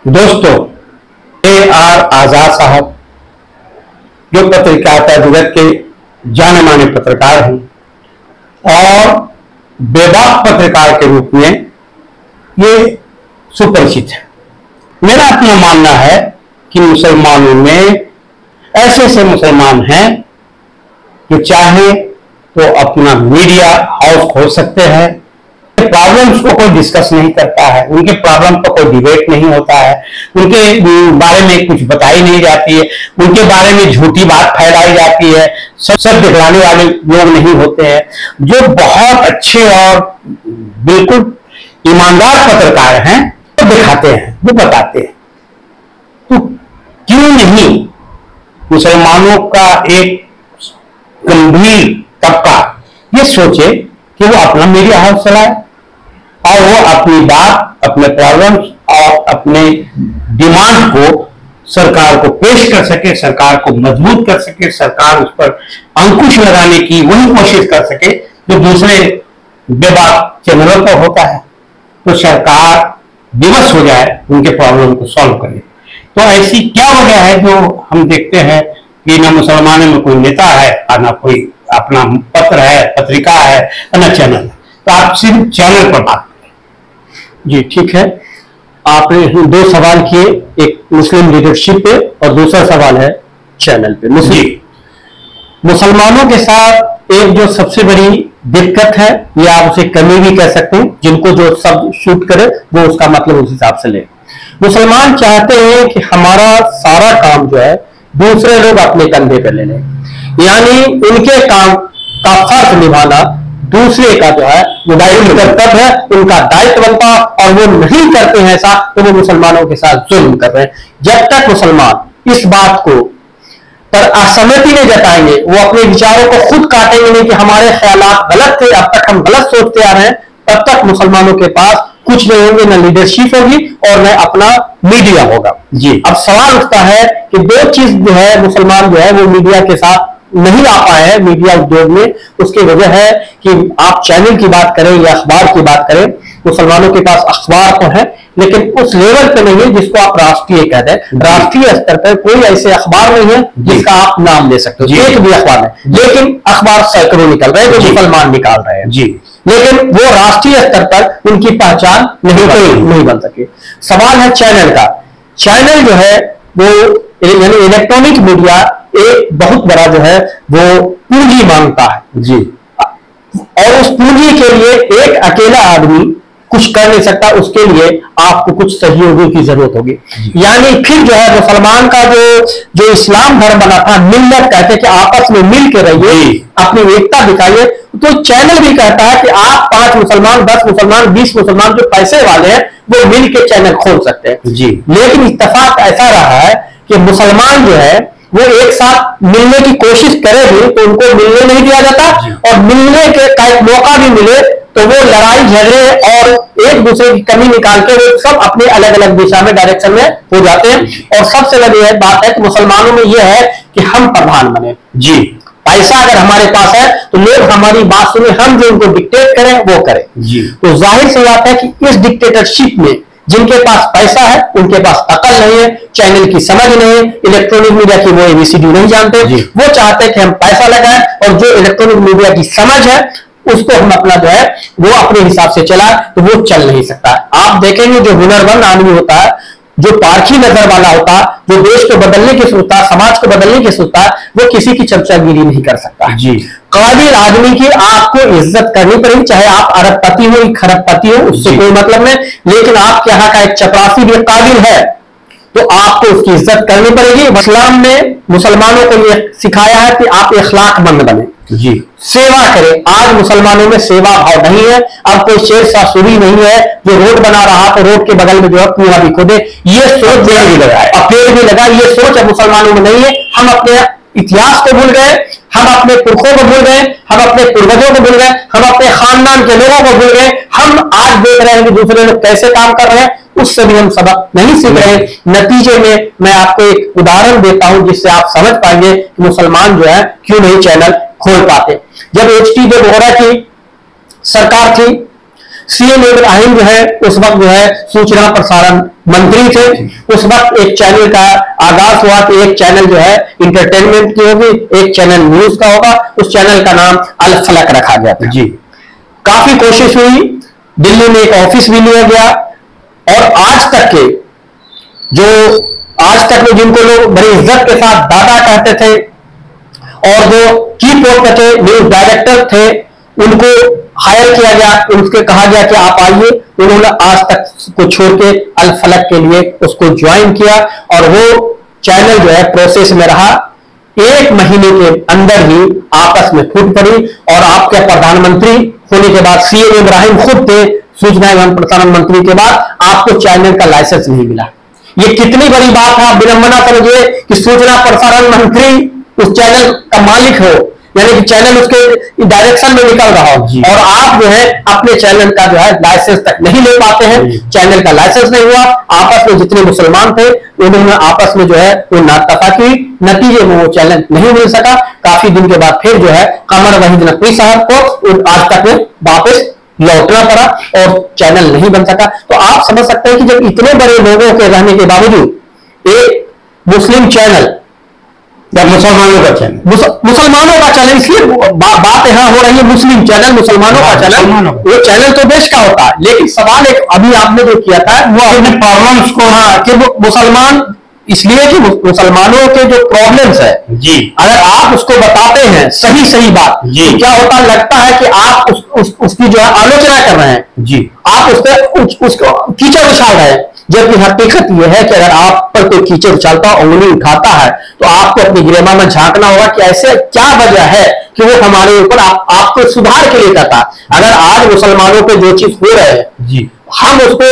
दोस्तों, AR आजाद साहब जो पत्रकारिता जगत के जाने माने पत्रकार हैं और बेबाक पत्रकार के रूप में ये सुपरिचित है। मेरा अपना मानना है कि मुसलमानों में ऐसे ऐसे मुसलमान हैं जो चाहे तो अपना मीडिया हाउस खोल सकते हैं, प्रॉब्लम्स को कोई डिस्कस नहीं करता है, उनके प्रॉब्लम पर कोई डिबेट नहीं होता है, उनके बारे में कुछ बताई नहीं जाती है, उनके बारे में झूठी बात फैलाई जाती है, सब दिखलाने वाले लोग नहीं होते हैं। जो बहुत अच्छे और बिल्कुल ईमानदार पत्रकार हैं वो दिखाते हैं, वो बताते हैं। तो क्यों नहीं मुसलमानों का एक गंभीर तबका ये सोचे कि वो अपना मीडिया हाउस चलाए और वो अपनी बात, अपने प्रॉब्लम्स और अपने डिमांड को सरकार को पेश कर सके, सरकार को मजबूत कर सके, सरकार उस पर अंकुश लगाने की वही कोशिश कर सके जो दूसरे बेबाक चैनलों पर होता है। तो सरकार विवश हो जाए, उनके प्रॉब्लम को सॉल्व करे। तो ऐसी क्या वजह है जो हम देखते हैं कि ना मुसलमानों में कोई नेता है और ना कोई अपना पत्र है, पत्रिका है, ना चैनल है। तो आप सिर्फ चैनल पर बात करें। जी ठीक है, आपने दो सवाल किए, एक मुस्लिम लीडरशिप पे और दूसरा सवाल है चैनल पे। मुसलमानों के साथ एक जो सबसे बड़ी दिक्कत है, या आप उसे कमी भी कह सकते हैं, जिनको जो शब्द शूट करे वो उसका मतलब उस हिसाब से ले। मुसलमान चाहते हैं कि हमारा सारा काम जो है दूसरे लोग अपने कंधे पर ले लें, यानी उनके काम का फर्ज निभाना दूसरे का जो है वो कर्तव्य है, उनका दायित्व बनता, और वो नहीं करते हैं ऐसा तो वो मुसलमानों के साथ जुल्म कर रहे हैं। जब तक मुसलमान इस बात को पर असहमति नहीं जताएंगे, वो अपने विचारों को खुद काटेंगे नहीं कि हमारे ख्यालात गलत थे, अब तक हम गलत सोचते आ रहे हैं, तब तक मुसलमानों के पास कुछ नहीं होंगे, न लीडरशिप होगी और न अपना मीडिया होगा। जी, अब सवाल उठता है कि दो चीज जो है मुसलमान जो है वो मीडिया के साथ नहीं आ पाए हैं मीडिया उद्योग में। उसकी वजह है कि आप चैनल की बात करें या अखबार की बात करें, मुसलमानों के पास अखबार तो है लेकिन उस लेवल पे नहीं है जिसको आप राष्ट्रीय कहते हैं। राष्ट्रीय स्तर पर कोई ऐसे अखबार नहीं है जिसका आप नाम ले सकते हो, एक भी अखबार है, लेकिन अखबार सैकड़ों निकल रहे हैं जो मुसलमान निकाल रहे हैं। जी, लेकिन वो राष्ट्रीय स्तर पर उनकी पहचान नहीं बन सके। सवाल है चैनल का। चैनल जो है वो यानी इलेक्ट्रॉनिक मीडिया एक बहुत बड़ा जो है वो पूंजी मांगता है। जी, और उस पूंजी के लिए एक अकेला आदमी कुछ कर नहीं सकता, उसके लिए आपको कुछ सहयोगियों की जरूरत होगी। यानी फिर जो है मुसलमान का जो इस्लाम धर्म बना था, मिल्लत कहते हैं कि आपस में मिल के रहिए, अपनी एकता दिखाइए। तो चैनल भी कहता है कि आप 5 मुसलमान, 10 मुसलमान, 20 मुसलमान जो पैसे वाले हैं वो मिल के चैनल खोल सकते हैं। जी, लेकिन इत्तेफाक ऐसा रहा है कि मुसलमान जो है वो एक साथ मिलने की कोशिश करे भी तो उनको मिलने नहीं दिया जाता, और मिलने के का एक मौका भी मिले तो वो लड़ाई झगड़े और एक दूसरे की कमी निकाल के वो सब अपने अलग अलग दिशा में डायरेक्शन में हो जाते हैं। और सबसे बड़ी बात है कि मुसलमानों में यह है कि हम प्रधान बने। जी, पैसा अगर हमारे पास है तो लोग हमारी बात सुने, हम जो उनको डिक्टेट करें वो करें। जी, तो जाहिर सी बात है कि इस डिक्टेटरशिप में जिनके पास पैसा है उनके पास अकल नहीं है, चैनल की समझ नहीं है, इलेक्ट्रॉनिक मीडिया की वो एबीसीडी नहीं जानते। वो चाहते हैं कि हम पैसा लगाएं और जो इलेक्ट्रॉनिक मीडिया की समझ है उसको हम अपना जो है वो अपने हिसाब से चलाएं, तो वो चल नहीं सकता। आप देखेंगे जो हुनरमंद आदमी होता है, जो पारखी नजर वाला होता है, जो देश को बदलने की सोचता है, समाज को बदलने की सोचता है, वो किसी की चमचागिरी नहीं कर सकता। जी, काबिल आदमी की आपको इज्जत करनी पड़ेगी, चाहे आप अरबपति हो या खरबपति हो, उससे कोई मतलब नहीं। लेकिन आपके यहाँ का एक चपरासी भी काबिल है तो आपको उसकी इज्जत करनी पड़ेगी। इस्लाम ने मुसलमानों को यह सिखाया है कि आप इखलाकमंद बने, जी, सेवा करें। आज मुसलमानों में सेवा भाव नहीं है। अब कोई शेर शाह सूरी नहीं है जो रोड बना रहा तो रोड के बगल में जो है कुआं भी खोदे, ये सोच पेड़ भी लगाए, पेड़ भी लगा, ये सोच अब मुसलमानों में नहीं है। हम अपने इतिहास को भूल गए, हम अपने पुरखों को भूल गए, हम अपने पूर्वजों को भूल गए, हम अपने खानदान के लोगों को भूल गए। हम आज देख रहे हैं कि दूसरे लोग कैसे काम कर रहे हैं, उससे भी हम सबक नहीं सीख रहे। नतीजे में मैं आपको एक उदाहरण देता हूं जिससे आप समझ पाएंगे कि मुसलमान जो है क्यों नहीं चैनल खोल पाते। जब HT वोहरा की सरकार थी सीएम इब्राहिम जो है उस वक्त जो है सूचना प्रसारण मंत्री थे। उस वक्त एक चैनल का आगाज हुआ कि एक चैनल जो है इंटरटेनमेंट की होगी, एक चैनल न्यूज का होगा। उस चैनल का नाम अल फलक रखा गया था जी। काफी कोशिश हुई, दिल्ली में एक ऑफिस भी लिया गया, और आज तक में जिनको लोग बड़ी इज्जत के साथ दादा कहते थे, और जो की पोस्ट पे थे, न्यूज डायरेक्टर थे, उनको हायर किया गया, उनसे कहा गया कि आप आइए। उन्होंने आज तक को छोड़ के अल फलक के लिए उसको ज्वाइन किया, और वो चैनल जो है प्रोसेस में रहा। 1 महीने के अंदर ही आपस में फूट पड़ी, और आपके प्रधानमंत्री होने के बाद सीएम इब्राहिम खुद थे, सूचना एवं प्रसारण मंत्री के बाद आपको चैनल का लाइसेंस नहीं मिला। ये कितनी बड़ी बात है, आप विडंबना समझिए कि सूचना प्रसारण मंत्री उस चैनल का मालिक हो, यानी कि चैनल उसके डायरेक्शन में निकल रहा हो, और आप जो है अपने चैनल का जो है लाइसेंस तक नहीं ले पाते हैं। चैनल का लाइसेंस नहीं हुआ, आपस में जितने मुसलमान थे उन्होंने आपस में जो है वो नातफा की, नतीजे में वो चैनल नहीं मिल सका। काफी दिन के बाद फिर जो है कमर वहीद नकवी साहब को आज तक में वापस लौटना पड़ा, और चैनल नहीं बन सका। तो आप समझ सकते हैं कि जब इतने बड़े लोगों के रहने के बावजूद एक मुस्लिम चैनल या मुसलमानों का चैनल, इसलिए बात यहां हो रही है मुस्लिम चैनल, मुसलमानों का चैनल, वो चैनल तो देश का होता है। लेकिन सवाल एक अभी आपने जो किया था वो अपने प्रॉब्लम्स को, हाँ, कि वो मुसलमान, इसलिए कि मुसलमानों के जो प्रॉब्लम्स है जी, अगर आप उसको बताते हैं सही बात जी, क्या होता लगता है कि आप उसकी जो है आलोचना कर रहे हैं जी, आप उस पर उसको कीचड़ उछाल रहे हैं। जबकि हकीकत यह है कि अगर आप पर कोई कीचड़ उछालता, उंगली उठाता है, तो आपको अपनी गिरेमा में झांकना होगा कि ऐसे क्या वजह है कि वो हमारे ऊपर आपको सुधार के लिए कहता। अगर आज मुसलमानों पे जो चीज हो रहे हैं जी, हम उसको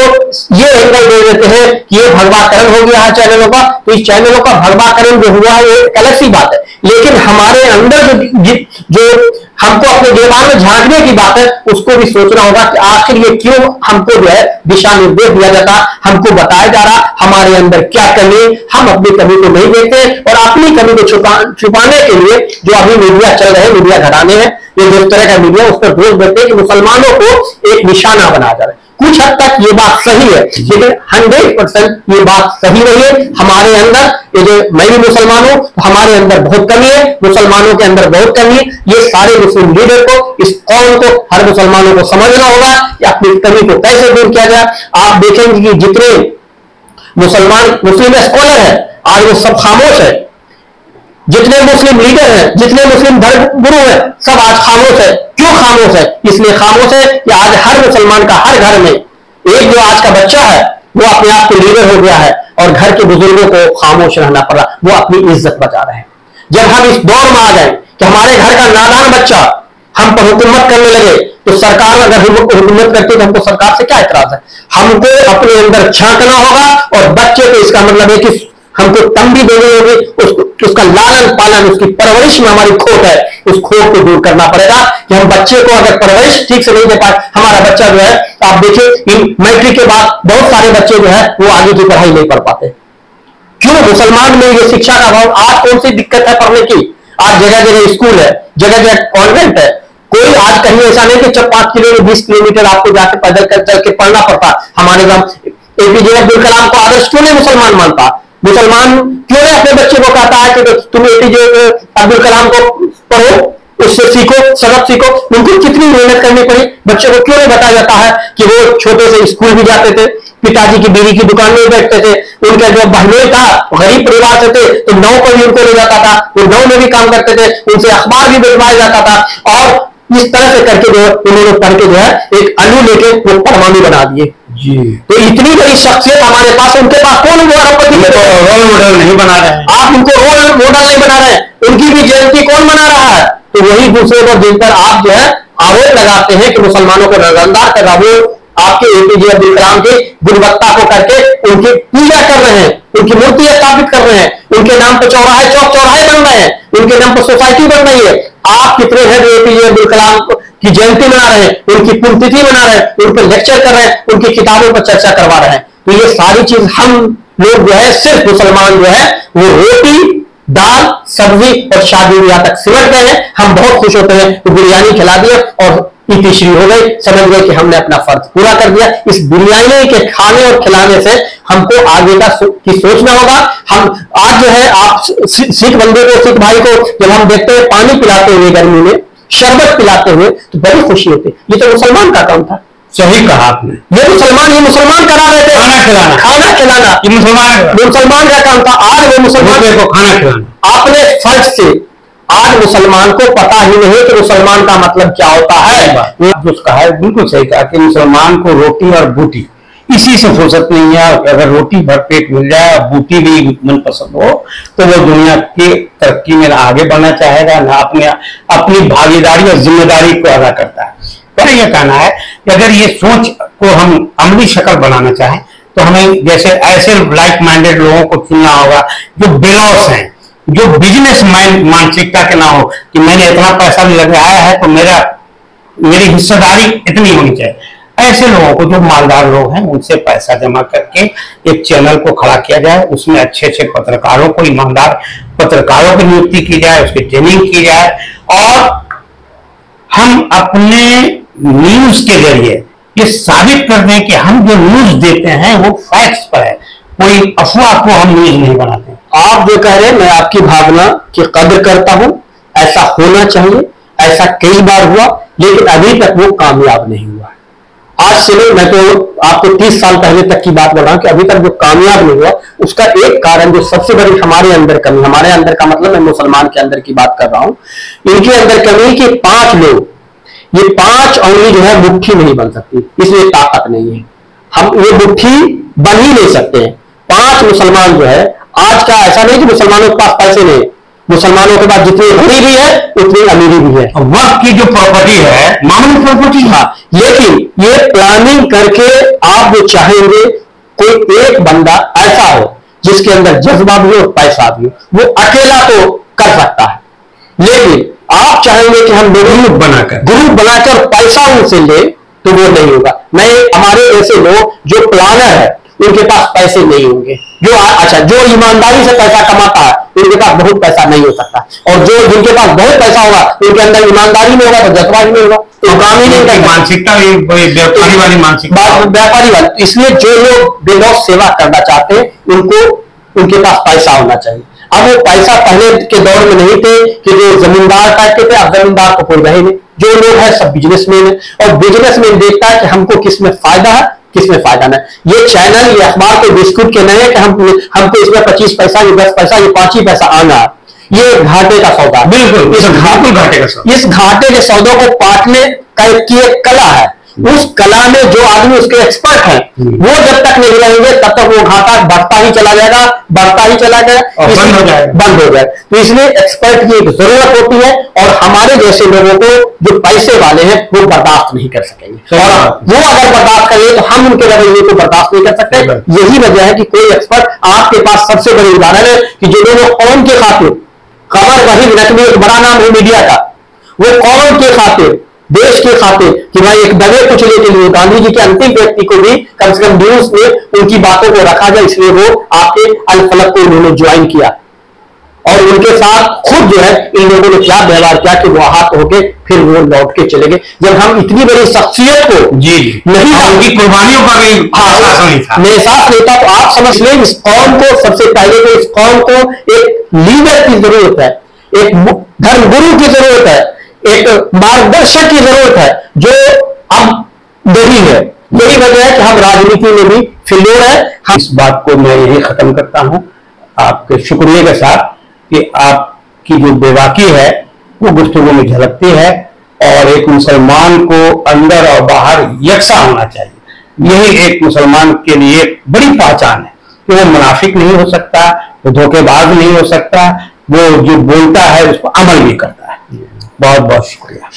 ये एंगल दे देते हैं कि ये भगवाकरण हो गया है चैनलों का, तो इस चैनलों का भगवाकरण जो हुआ है एक अलग सी बात है। लेकिन हमारे अंदर जो हमको अपने दिमाग में झांकने की बात है, उसको भी सोचना होगा कि आखिर ये क्यों हमको जो है दिशा निर्देश दिया जाता, हमको बताया जा रहा हमारे अंदर क्या कमी, हम अपनी कमी को नहीं देखते, और अपनी कमी को छुपाने के लिए जो अभी मीडिया चल रहे हैं, मीडिया घराने हैं, ये जिस तरह का मीडिया, उस पर दोष देते हैं कि मुसलमानों को एक निशाना बनाया जा रहा है। कुछ हद तक ये बात सही है, लेकिन 100% ये बात सही नहीं है। हमारे अंदर, ये जो मैं भी मुसलमान हूं, हमारे अंदर बहुत कमी है, मुसलमानों के अंदर बहुत कमी है। ये सारे मुस्लिम लीडर को, इस कौम को, हर मुसलमानों को समझना होगा कि अपनी कमी को कैसे दूर किया जाए। आप देखेंगे कि जितने मुस्लिम स्कॉलर है आज वो सब खामोश है, जितने मुस्लिम लीडर हैं, जितने मुस्लिम धर्म गुरु हैं, सब आज खामोश है। क्यों खामोश है? इसलिए खामोश है कि आज हर मुसलमान का हर घर में एक जो आज का बच्चा है वो अपने आप को लीडर हो गया है, और घर के बुजुर्गों को खामोश रहना पड़ रहा, वो अपनी इज्जत बचा रहे हैं। जब हम इस दौर में आ गए कि हमारे घर का नादान बच्चा हम पर हुकूमत करने लगे, तो सरकार अगर हुकूमत करती है तो हमको सरकार से क्या एतराज है? हमको अपने अंदर झांकना होगा, और बच्चे को इसका मतलब है कि हमको तंबी देनी होगी, उसका लालन पालन, उसकी परवरिश में हमारी खोट है, उस खोट को दूर करना पड़ेगा। कि हम बच्चे को अगर परवरिश ठीक से नहीं दे पाए, हमारा बच्चा जो है, आप देखिए मैट्रिक के बाद बहुत सारे बच्चे जो है वो आगे की पढ़ाई नहीं पढ़ पाते। क्यों? मुसलमान में ये शिक्षा का अभाव। आज कौन सी दिक्कत है पढ़ने की? आज जगह जगह स्कूल है, जगह जगह कॉन्वेंट है। कोई आज कहीं ऐसा नहीं कि 5 किलोमीटर 20 किलोमीटर आपको जाके पैदल चल के पढ़ना पड़ता। हमारे गांव एपीजे अब्दुल कलाम को आदर्श क्यों नहीं मुसलमान मानता? मुसलमान क्यों नहीं अपने बच्चे को कहता है कि तुम एपीजे अब्दुल कलाम को पढ़ो, उससे सीखो, सबक सीखो? उनको कितनी मेहनत करनी पड़ी। बच्चे को क्यों नहीं बताया जाता है कि वो छोटे से स्कूल भी जाते थे, पिताजी की बीड़ी की दुकान में बैठते थे, उनका जो बहनोई था गरीब परिवार से थे, तो नाव पर भी उनको ले जाता था, वो नाव में भी काम करते थे, उनसे अखबार भी भिजवाया जाता था, और इस तरह से करके जो उन्होंने पढ़ के जो है एक अणु लेके वो परमाणु बना दिए जी। तो इतनी बड़ी शख्सियत हमारे पास, उनके पास कौन रोल मॉडल नहीं बना रहे हैं। आप उनको रोल मॉडल नहीं बना रहे हैं, उनकी भी जयंती कौन मना रहा है? तो वही दूसरे पर जिनपर आप जो है आरोप लगाते हैं कि मुसलमानों को नजरअंदाज कर रहा, वो आपके एपीजे अब्दुल कलाम की गुणवत्ता को करके उनकी पूजा कर रहे हैं, उनकी मूर्ति स्थापित कर रहे हैं, उनके नाम पर चौराहे, चौक चौराहे बन रहे हैं, उनके नाम पर सोसाइटी बन रही है। आप कितने हैं जो एपीजे अब्दुल कलाम की जयंती मना रहे हैं, उनकी पुण्यतिथि मना रहे हैं, उन पर लेक्चर कर रहे हैं, उनकी किताबों पर चर्चा करवा रहे हैं? तो ये सारी चीज हम लोग जो है, सिर्फ मुसलमान जो है वो रोटी, दाल, सब्जी और शादी ब्याह तक सिमट गए हैं। हम बहुत खुश होते हैं तो बिरयानी खिला दिया और इतिश्री हो गई, समझ गए कि हमने अपना फर्ज पूरा कर दिया। इस बिरयानी के खाने और खिलाने से हमको आगे का की सोचना होगा। हम आज जो है आप सिख बंदे को, सिख भाई को जब हम देखते हैं पानी पिलाते हुए गर्मी में, शरबत पिलाते हुए, तो बड़ी खुशी होती है। ये तो मुसलमान का काम था। सही कहा आपने। ये मुसलमान करा रहे थे खाना खिलाना, ये मुसलमान का काम था। आज वो मुसलमान को खाना खिलाना आपने फर्ज से, आज मुसलमान को पता ही नहीं कि मुसलमान का मतलब क्या होता है। जो कहा है बिल्कुल सही कहा कि मुसलमान को रोटी और बूटी, इसी से फुर्सत नहीं है। अगर रोटी भरपेट मिल जाए और बूटी भी मनपसंद हो तो वो दुनिया की तरक्की में आगे बढ़ना चाहेगा, ना अपनी भागीदारी और जिम्मेदारी को अदा करता है। मेरा यह कहना है कि अगर ये सोच को हम अमली शक्ल बनाना चाहें तो हमें जैसे ऐसे लाइक माइंडेड लोगों को चुनना होगा जो बेलॉस हैं, जो बिजनेस माइंड मानसिकता के ना हो कि मैंने इतना पैसा लगाया है तो मेरी हिस्सेदारी इतनी होनी चाहिए। ऐसे लोगों को, जो मालदार लोग हैं, उनसे पैसा जमा करके एक चैनल को खड़ा किया जाए, उसमें अच्छे अच्छे पत्रकारों को, ईमानदार पत्रकारों की नियुक्ति की जाए, उसकी ट्रेनिंग की जाए और हम अपने न्यूज के जरिए ये साबित कर दें कि हम जो न्यूज देते हैं वो फैक्ट्स पर है, कोई अफवाह को हम न्यूज नहीं बनाते। आप जो कह रहे हैं, मैं आपकी भावना की कदर करता हूं, ऐसा होना चाहिए, ऐसा कई बार हुआ, लेकिन अभी तक वो कामयाब नहीं हुआ। आज से नहीं, मैं तो आपको 30 साल पहले तक की बात बोल रहा हूं कि अभी तक जो कामयाब नहीं हुआ, उसका एक कारण जो सबसे बड़ी हमारे अंदर कमी, हमारे अंदर का मतलब मैं मुसलमान के अंदर की बात कर रहा हूं, इनके अंदर कमी कि 5 लोग, ये 5 उंगली जो है मुट्ठी नहीं बन सकती, इसमें ताकत नहीं है। हम ये मुट्ठी बन ही नहीं सकते हैं। 5 मुसलमान जो है, आज का ऐसा नहीं कि मुसलमानों के पास पैसे नहीं, मुसलमानों के पास जितनी गरीबी है उतनी अमीरी भी है। वक्त की जो प्रॉपर्टी है, मामूली प्रॉपर्टी, हाँ, लेकिन ये प्लानिंग करके आप जो चाहेंगे, कोई एक बंदा ऐसा हो जिसके अंदर जज्बा भी हो और पैसा भी हो, वो अकेला तो कर सकता है। लेकिन आप चाहेंगे कि हम ग्रुप बनाकर पैसा उनसे ले, तो वो नहीं होगा। नहीं, हमारे ऐसे लोग जो प्लानर है उनके पास पैसे नहीं होंगे, जो ईमानदारी से पैसा कमाता है उनके पास बहुत पैसा नहीं हो सकता, और जो जिनके पास बहुत पैसा होगा उनके अंदर ईमानदारी नहीं होगा तो जज्बात नहीं होगा, तो काम ही नहीं करेगा। मानसिकता व्यापारी वाली मानसिकता, व्यापारी वाली। इसलिए जो लोग बेलौस सेवा करना चाहते हैं उनको उनके पास पैसा होना चाहिए। अब वो पैसा पहले के दौर में नहीं थे कि जो जमींदार टाइप के थे, अब जमींदार तो कोई रहे नहीं, जो लोग हैं सब बिजनेसमैन है, और बिजनेसमैन देखता है कि हमको किसमें फायदा है, किसमें फायदा नहीं। ये चैनल, ये अखबार के बिस्कुट के नहीं है कि हमको इसमें 25 पैसा, ये 10 पैसा, ये 5 ही पैसा आना, ये घाटे का सौदा। बिल्कुल, इस घाटे के सौदों को पाटने की एक कला है। उस कला में जो आदमी उसके एक्सपर्ट हैं, वो जब तक नहीं रहेंगे तब तक वो घाटा बढ़ता ही चला जाएगा, बढ़ता ही चला जाएगा, बंद हो जाए। तो इसलिए एक्सपर्ट की एक जरूरत होती है, और हमारे जैसे लोगों को जो पैसे वाले हैं वो बर्दाश्त नहीं कर सकेंगे, और वो अगर बर्दाश्त करेंगे तो हम उनके रवैये को बर्दाश्त नहीं कर सकते। यही वजह है कि कोई एक्सपर्ट, आपके पास सबसे बड़ी उदाहरण है कि जो लोग कौम के खातिर, कमर वहीद नकवी एक बड़ा नाम है मीडिया का, वो कौम के खातिर, देश के खातिर, कि भाई एक दबे कुचले के लिए गांधी जी के अंतिम व्यक्ति को भी कम से कम न्यूज में उनकी बातों को रखा जाए, इसलिए वो आपके अल फलक को उन्होंने ज्वाइन किया, और उनके साथ खुद जो है इन लोगों ने क्या व्यवहार किया कि वो आहत होके फिर वो लौट के चले गए। जब हम इतनी बड़ी शख्सियत को नहीं, उनकी कुर्बानियों का भी एहसास नहीं था, तो आप समझ लें इस कौम को, सबसे पहले तो इस कौम को एक लीडर की जरूरत है, एक धर्मगुरु की जरूरत है, एक मार्गदर्शक की जरूरत है, जो अब नहीं है। यही वजह है कि हम राजनीति में भी फिल्लोर है। हम इस बात को मैं यही खत्म करता हूं आपके शुक्रिया के साथ कि आपकी जो बेबाकी है वो गुफ्तगू में झलकती है, और एक मुसलमान को अंदर और बाहर यकसा होना चाहिए। यही एक मुसलमान के लिए बड़ी पहचान है कि वो मुनाफिक नहीं हो सकता, वो धोखेबाज नहीं हो सकता, वो जो बोलता है उसको अमल भी करता है। बहुत बहुत शुक्रिया।